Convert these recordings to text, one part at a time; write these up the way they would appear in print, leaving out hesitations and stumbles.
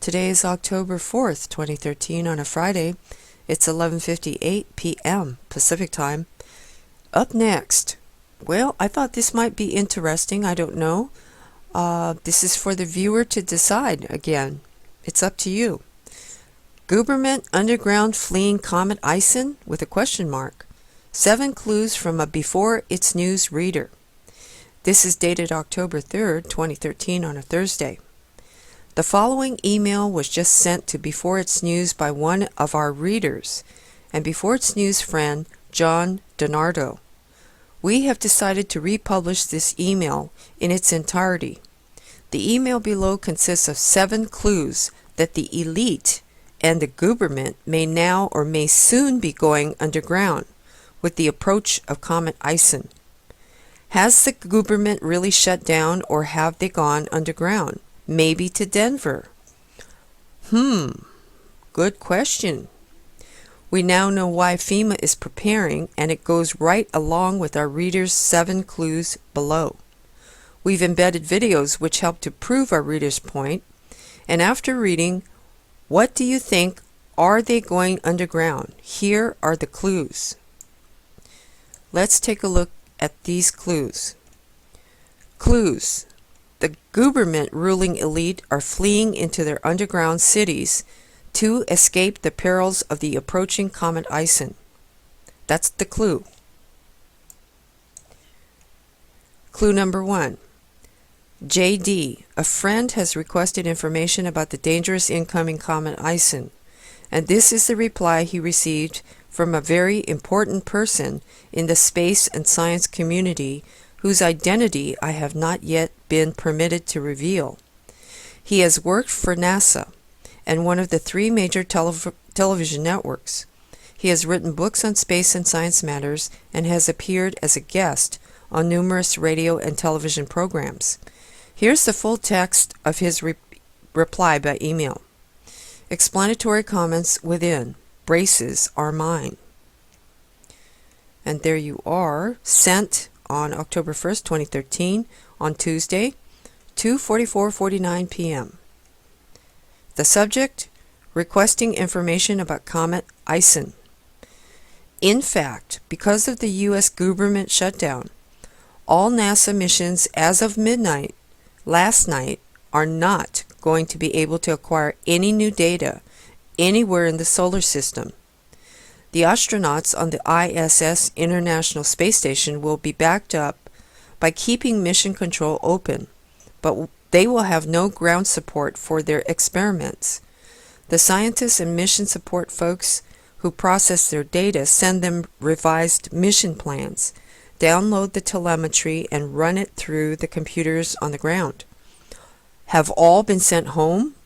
Today is October 4th, 2013 on a Friday. It's 11:58 p.m. Pacific Time. Up next. Well, I thought this might be interesting. I don't know. This is for the viewer to decide again. It's up to you. Guberment Underground Fleeing Comet Ison with a question mark. 7 clues from a Before It's News reader. This is dated October 3rd, 2013 on a Thursday. The following email was just sent to Before It's News by one of our readers and Before It's News friend John DiNardo. We have decided to republish this email in its entirety. The email below consists of 7 clues that the elite and the Guberment may now or may soon be going underground with the approach of Comet Ison. Has the Guberment really shut down, or have they gone underground? Maybe to Denver? Good question. We now know why FEMA is preparing, and it goes right along with our readers' 7 clues below. We've embedded videos which help to prove our readers' point, and after reading, what do you think? Are they going underground? Here are the clues. Let's take a look at these clues. Clues. The Guberment ruling elite are fleeing into their underground cities to escape the perils of the approaching Comet Ison. That's the clue. Clue number 1. JD, a friend has requested information about the dangerous incoming Comet Ison, and this is the reply he received from a very important person in the space and science community whose identity I have not yet been permitted to reveal. He has worked for NASA and one of the 3 major television networks. He has written books on space and science matters and has appeared as a guest on numerous radio and television programs. Here's the full text of his reply by email. Explanatory comments within. Braces are mine. And there you are, sent on October 1st, 2013, on Tuesday, 2:44:49 p.m. The subject, requesting information about Comet Ison. In fact, because of the U.S. Guberment shutdown, all NASA missions as of midnight last night are not going to be able to acquire any new data anywhere in the solar system. The astronauts on the ISS International Space Station will be backed up by keeping mission control open, but they will have no ground support for their experiments. The scientists and mission support folks who process their data send them revised mission plans, download the telemetry, and run it through the computers on the ground. Have all been sent home?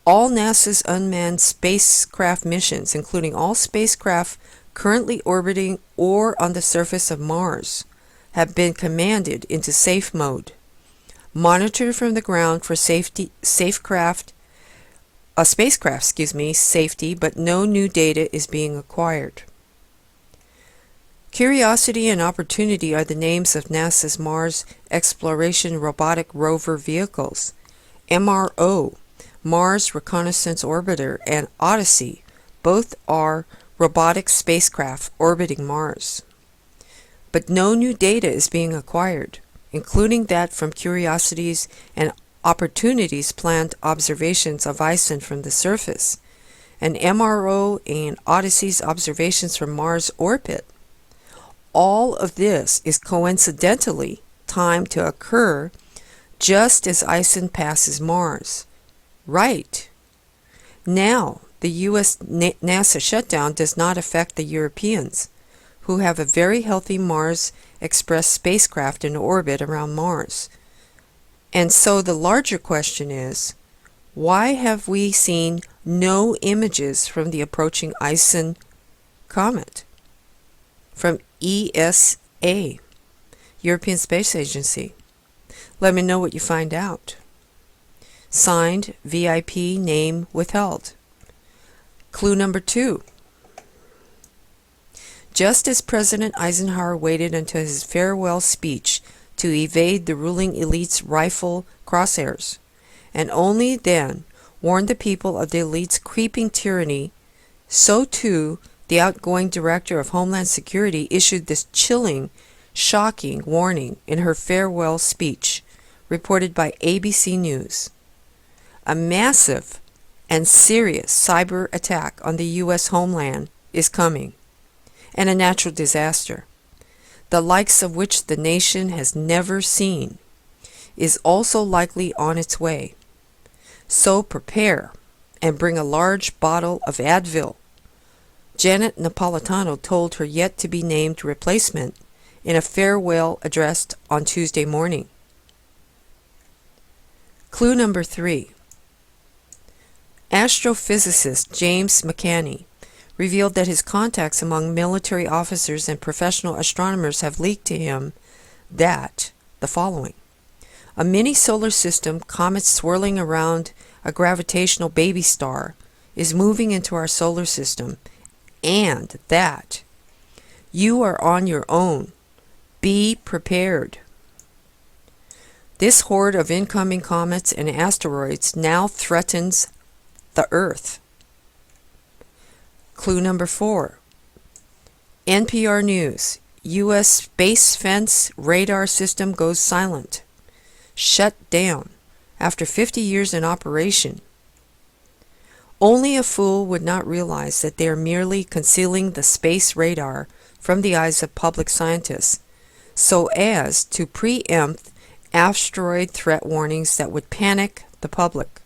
All NASA's unmanned spacecraft missions, including all spacecraft currently orbiting or on the surface of Mars, have been commanded into safe mode. Monitored from the ground for spacecraft safety, but no new data is being acquired. Curiosity and Opportunity are the names of NASA's Mars Exploration Robotic Rover Vehicles. MRO, Mars Reconnaissance Orbiter, and Odyssey, both are robotic spacecraft orbiting Mars. But no new data is being acquired, including that from Curiosity's and Opportunity's planned observations of Ison from the surface, and MRO and Odyssey's observations from Mars orbit. All of this is coincidentally timed to occur just as Ison passes Mars. Right. Now, the U.S. NASA shutdown does not affect the Europeans, who have a very healthy Mars Express spacecraft in orbit around Mars. And so the larger question is, why have we seen no images from the approaching Ison comet? From ESA, European Space Agency. Let me know what you find out. Signed, VIP, name withheld. Clue number 2. Just as President Eisenhower waited until his farewell speech to evade the ruling elite's rifle crosshairs, and only then warned the people of the elite's creeping tyranny, so too the outgoing Director of Homeland Security issued this chilling, shocking warning in her farewell speech, reported by ABC News. A massive and serious cyber attack on the U.S. homeland is coming, and a natural disaster, the likes of which the nation has never seen, is also likely on its way. So prepare and bring a large bottle of Advil, Janet Napolitano told her yet-to-be-named replacement in a farewell address on Tuesday morning. Clue number 3. Astrophysicist James McCanney revealed that his contacts among military officers and professional astronomers have leaked to him the following. A mini-solar system comet swirling around a gravitational baby star is moving into our solar system, and that you are on your own. Be prepared. This horde of incoming comets and asteroids now threatens the Earth. Clue number 4. NPR News. U.S. Space Fence radar system goes silent. Shut down after 50 years in operation. Only a fool would not realize that they are merely concealing the space radar from the eyes of public scientists, so as to preempt asteroid threat warnings that would panic the public.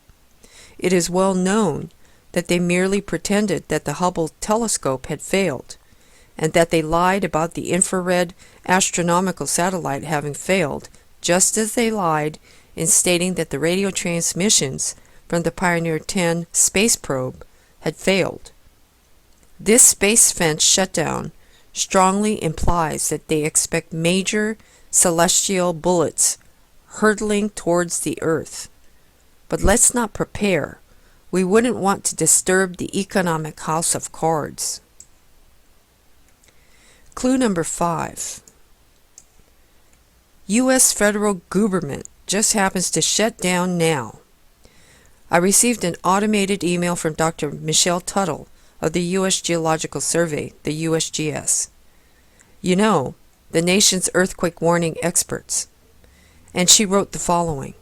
It is well known that they merely pretended that the Hubble telescope had failed, and that they lied about the infrared astronomical satellite having failed, just as they lied in stating that the radio transmissions from the Pioneer 10 space probe had failed. This space fence shutdown strongly implies that they expect major celestial bullets hurtling towards the Earth. But let's not prepare. We wouldn't want to disturb the economic house of cards. Clue number 5. U.S. federal government just happens to shut down now. I received an automated email from Dr. Michelle Tuttle of the U.S. Geological Survey, the USGS. You know, the nation's earthquake warning experts. And she wrote the following.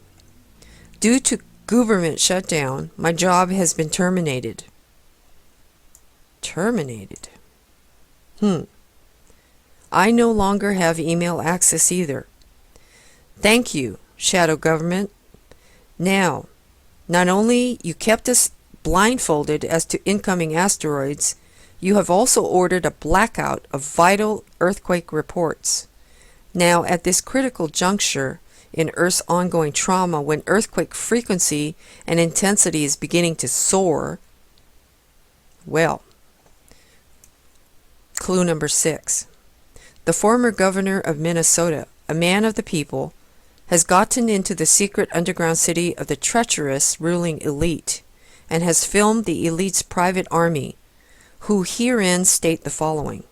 Due to government shutdown, my job has been terminated. Terminated? I no longer have email access either. Thank you, shadow government. Now, not only you kept us blindfolded as to incoming asteroids, you have also ordered a blackout of vital earthquake reports. Now, at this critical juncture in Earth's ongoing trauma, when earthquake frequency and intensity is beginning to soar, well, clue number 6. The former governor of Minnesota, a man of the people, has gotten into the secret underground city of the treacherous ruling elite and has filmed the elite's private army, who herein state the following.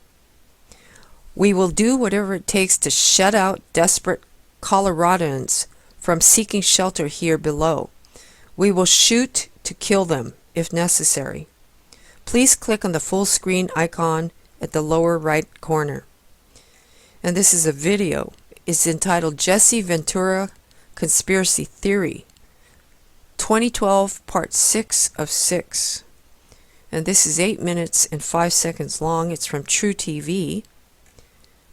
We will do whatever it takes to shut out desperate Coloradans from seeking shelter here below. We will shoot to kill them if necessary. Please click on the full screen icon at the lower right corner. And this is a video. It's entitled Jesse Ventura Conspiracy Theory, 2012, Part 6 of 6. And this is 8 minutes and 5 seconds long. It's from True TV.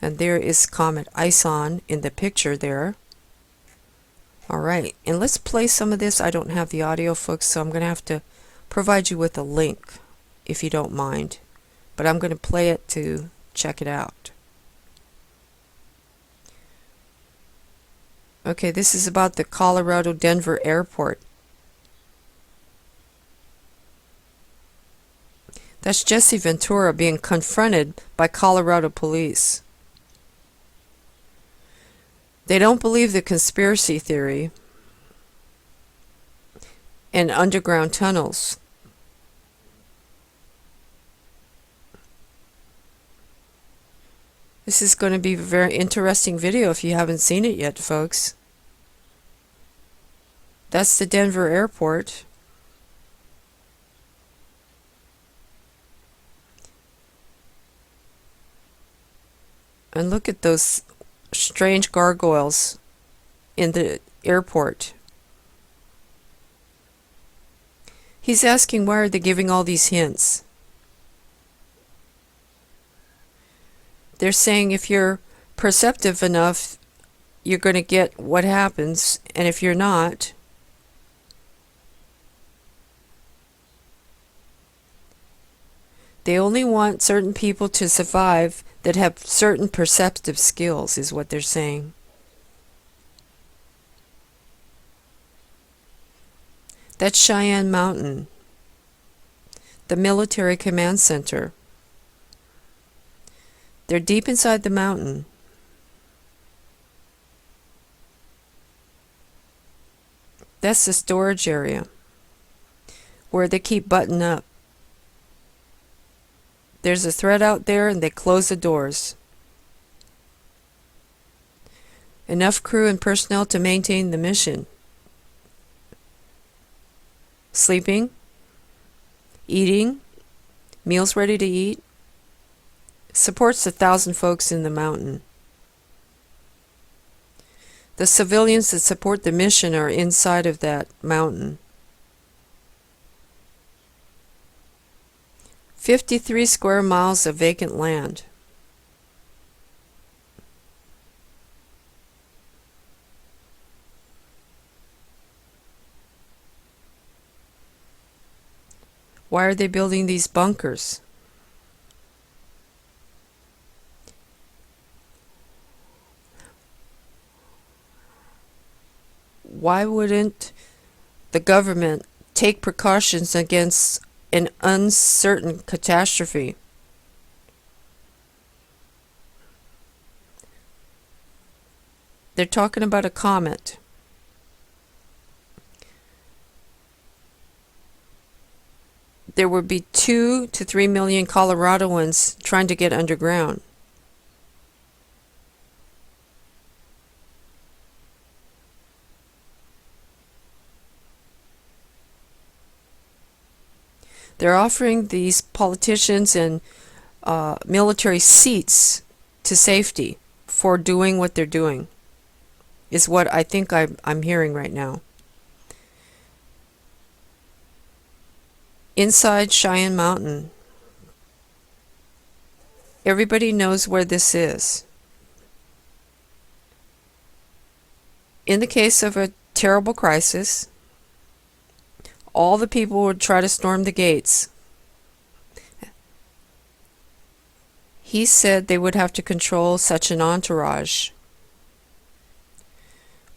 And there is Comet Ison in the picture there. Alright, and let's play some of this. I don't have the audio, folks, so I'm going to have to provide you with a link, if you don't mind. But I'm going to play it to check it out. Okay, this is about the Colorado-Denver airport. That's Jesse Ventura being confronted by Colorado police. They don't believe the conspiracy theory and underground tunnels. This is going to be a very interesting video if you haven't seen it yet, folks. That's the Denver airport. And look at those strange gargoyles in the airport. He's asking, why are they giving all these hints? They're saying if you're perceptive enough, you're going to get what happens, and if you're not, they only want certain people to survive that have certain perceptive skills, is what they're saying. That's Cheyenne Mountain, the military command center. They're deep inside the mountain. That's the storage area where they keep button up. There's a threat out there and they close the doors. Enough crew and personnel to maintain the mission. Sleeping, eating, meals ready to eat. Supports 1,000 folks in the mountain. The civilians that support the mission are inside of that mountain. 53 square miles of vacant land. Why are they building these bunkers? Why wouldn't the government take precautions against an uncertain catastrophe? They're talking about a comet. There would be 2 to 3 million Coloradoans trying to get underground. They're offering these politicians and military seats to safety for doing what they're doing, is what I think I'm hearing right now. Inside Cheyenne Mountain, everybody knows where this is. In the case of a terrible crisis, all the people would try to storm the gates. He said they would have to control such an entourage.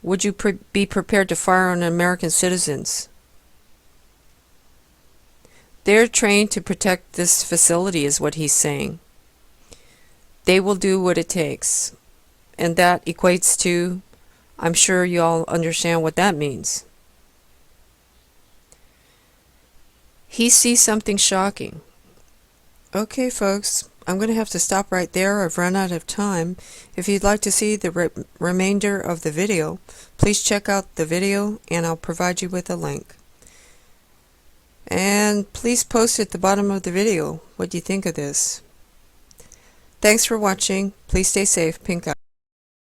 Would you be prepared to fire on American citizens? They're trained to protect this facility, is what he's saying. They will do what it takes. And that equates to, I'm sure you all understand what that means. He sees something shocking. Okay, folks, I'm going to have to stop right there. I've run out of time. If you'd like to see the remainder of the video, please check out the video and I'll provide you with a link. And please post at the bottom of the video what you think of this. Thanks for watching. Please stay safe. Pink out.